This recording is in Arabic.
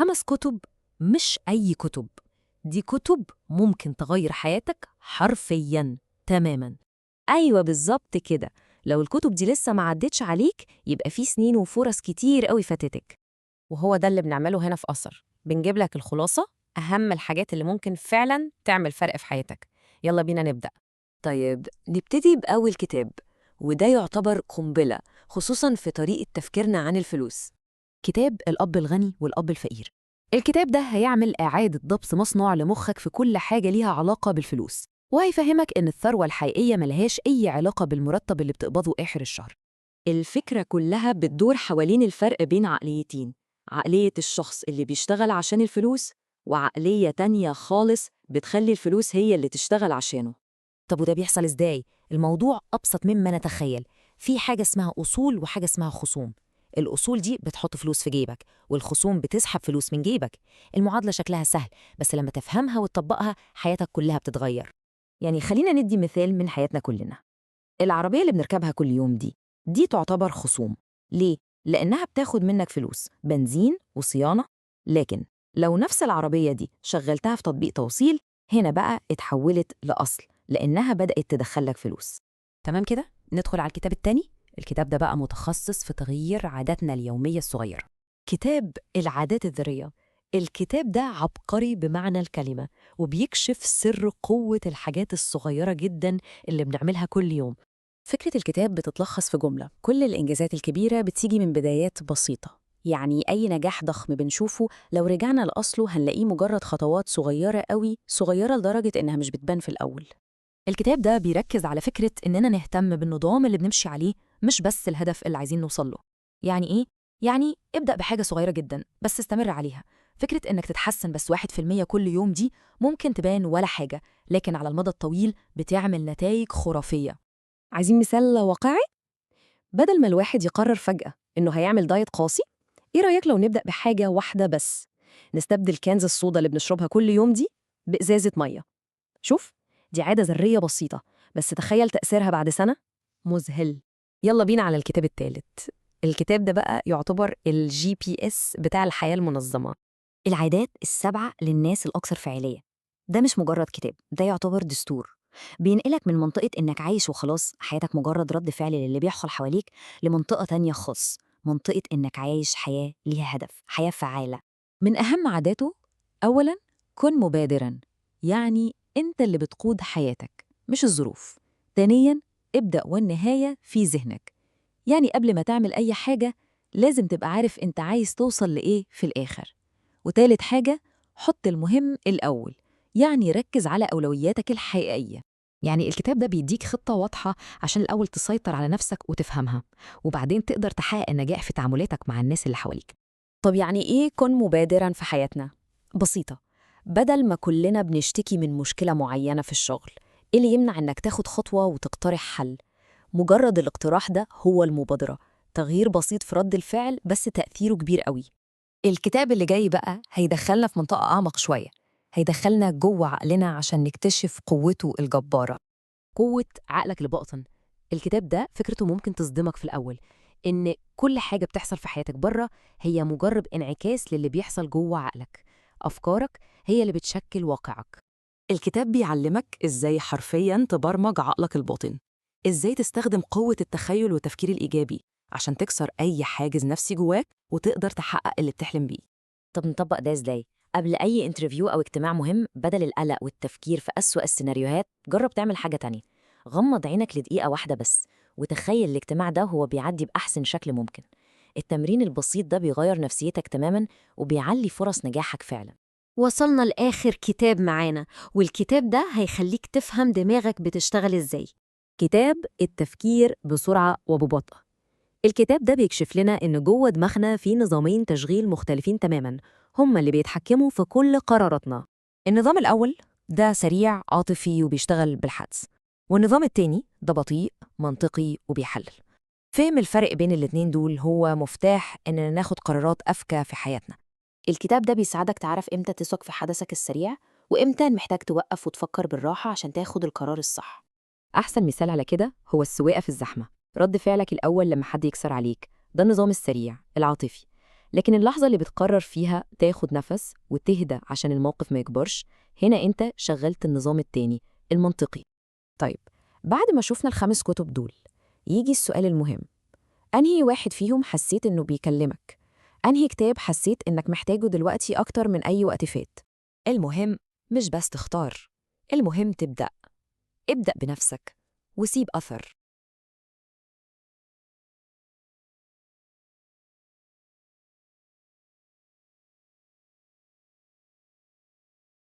5 كتب مش أي كتب، دي كتب ممكن تغير حياتك حرفياً تماماً. أيوة بالظبط كده. لو الكتب دي لسه ما عدتش عليك يبقى في سنين وفرص كتير قوي فاتتك. وهو ده اللي بنعمله هنا في أثر، بنجيب لك الخلاصة، أهم الحاجات اللي ممكن فعلا تعمل فرق في حياتك. يلا بينا نبدأ. طيب نبتدي بأول كتاب، وده يعتبر قنبلة خصوصاً في طريقة تفكيرنا عن الفلوس. كتاب الأب الغني والأب الفقير. الكتاب ده هيعمل إعادة ضبط مصنوع لمخك في كل حاجة ليها علاقة بالفلوس، وهيفهمك إن الثروة الحقيقية ملهاش أي علاقة بالمرتب اللي بتقبضه آخر الشهر. الفكرة كلها بتدور حوالين الفرق بين عقليتين، عقلية الشخص اللي بيشتغل عشان الفلوس، وعقلية تانية خالص بتخلي الفلوس هي اللي تشتغل عشانه. طب وده بيحصل إزاي؟ الموضوع أبسط مما نتخيل. في حاجة اسمها أصول وحاجة اسمها خصوم. الأصول دي بتحط فلوس في جيبك، والخصوم بتسحب فلوس من جيبك. المعادلة شكلها سهل، بس لما تفهمها وتطبقها حياتك كلها بتتغير. يعني خلينا ندي مثال من حياتنا كلنا. العربية اللي بنركبها كل يوم دي تعتبر خصوم. ليه؟ لأنها بتاخد منك فلوس بنزين وصيانة. لكن لو نفس العربية دي شغلتها في تطبيق توصيل، هنا بقى اتحولت لأصل، لأنها بدأت تدخلك فلوس. تمام كده؟ ندخل على الكتاب التاني. الكتاب ده بقى متخصص في تغيير عاداتنا اليومية الصغيرة. كتاب العادات الذرية. الكتاب ده عبقري بمعنى الكلمة، وبيكشف سر قوة الحاجات الصغيرة جدا اللي بنعملها كل يوم. فكرة الكتاب بتتلخص في جملة: كل الإنجازات الكبيرة بتيجي من بدايات بسيطة. يعني أي نجاح ضخم بنشوفه لو رجعنا لأصله هنلاقيه مجرد خطوات صغيرة قوي، صغيرة لدرجة إنها مش بتبان في الأول. الكتاب ده بيركز على فكرة إننا نهتم بالنظام اللي بنمشي عليه، مش بس الهدف اللي عايزين نوصله. يعني إيه؟ يعني ابدأ بحاجة صغيرة جدا بس استمر عليها. فكرة إنك تتحسن بس 1% كل يوم دي ممكن تبان ولا حاجة، لكن على المدى الطويل بتعمل نتائج خرافية. عايزين مثال واقعي؟ بدل ما الواحد يقرر فجأة إنه هيعمل دايت قاسي، إيه رأيك لو نبدأ بحاجة واحدة بس؟ نستبدل كنز الصودا اللي بنشربها كل يوم دي بإزازة مية. شوف، دي عادة ذرية بسيطة، بس تخيل تأثيرها بعد سنة. مذهل. يلا بينا على الكتاب الثالث. الكتاب ده بقى يعتبر الGPS بتاع الحياة المنظمة. العادات السبعة للناس الأكثر فعالية. ده مش مجرد كتاب، ده يعتبر دستور. بينقلك من منطقة إنك عايش وخلاص، حياتك مجرد رد فعل للي بيحصل حواليك، لمنطقة تانية خاص، منطقة إنك عايش حياة ليها هدف، حياة فعالة. من أهم عاداته: أولاً، كن مبادراً، يعني أنت اللي بتقود حياتك مش الظروف. ثانياً، ابدأ والنهاية في ذهنك، يعني قبل ما تعمل أي حاجة لازم تبقى عارف أنت عايز توصل لإيه في الآخر. وتالت حاجة، حط المهم الأول، يعني ركز على أولوياتك الحقيقية. يعني الكتاب ده بيديك خطة واضحة عشان الأول تسيطر على نفسك وتفهمها، وبعدين تقدر تحقق النجاح في تعاملاتك مع الناس اللي حواليك. طب يعني إيه كن مبادراً في حياتنا؟ بسيطة. بدل ما كلنا بنشتكي من مشكلة معينة في الشغل، إيه اللي يمنع إنك تاخد خطوة وتقترح حل؟ مجرد الاقتراح ده هو المبادرة، تغيير بسيط في رد الفعل بس تأثيره كبير قوي. الكتاب اللي جاي بقى هيدخلنا في منطقة أعمق شوية، هيدخلنا جوه عقلنا عشان نكتشف قوته الجبارة. قوة عقلك الباطن. الكتاب ده فكرته ممكن تصدمك في الأول، إن كل حاجة بتحصل في حياتك بره هي مجرد انعكاس للي بيحصل جوه عقلك. أفكارك هي اللي بتشكل واقعك. الكتاب بيعلمك إزاي حرفياً تبرمج عقلك الباطن، إزاي تستخدم قوة التخيل والتفكير الإيجابي عشان تكسر أي حاجز نفسي جواك وتقدر تحقق اللي بتحلم بيه. طب نطبق ده إزاي؟ قبل أي انترفيو أو اجتماع مهم، بدل القلق والتفكير في أسوأ السيناريوهات، جرب تعمل حاجة تانية. غمض عينك لدقيقة واحدة بس، وتخيل الاجتماع ده هو بيعدي بأحسن شكل ممكن. التمرين البسيط ده بيغير نفسيتك تماماً وبيعلي فرص نجاحك فعلاً. وصلنا لآخر كتاب معانا، والكتاب ده هيخليك تفهم دماغك بتشتغل إزاي. كتاب التفكير بسرعة وببطء. الكتاب ده بيكشف لنا إن جوه دماغنا في نظامين تشغيل مختلفين تماماً، هما اللي بيتحكموا في كل قراراتنا. النظام الأول ده سريع عاطفي وبيشتغل بالحدس، والنظام التاني ده بطيء منطقي وبيحلل. فهم الفرق بين الاتنين دول هو مفتاح إننا ناخد قرارات أذكى في حياتنا. الكتاب ده بيساعدك تعرف إمتى تثق في حدثك السريع، وإمتى محتاج توقف وتفكر بالراحة عشان تاخد القرار الصح. أحسن مثال على كده هو السواقة في الزحمة. رد فعلك الأول لما حد يكسر عليك، ده النظام السريع العاطفي. لكن اللحظة اللي بتقرر فيها تاخد نفس وتهدى عشان الموقف ما يكبرش، هنا أنت شغلت النظام التاني المنطقي. طيب، بعد ما شفنا ال5 كتب دول، يجي السؤال المهم: أنهي واحد فيهم حسيت إنه بيكلمك؟ أنهي كتاب حسيت إنك محتاجه دلوقتي أكتر من أي وقت فات؟ المهم مش بس تختار، المهم تبدأ. ابدأ بنفسك وسيب أثر.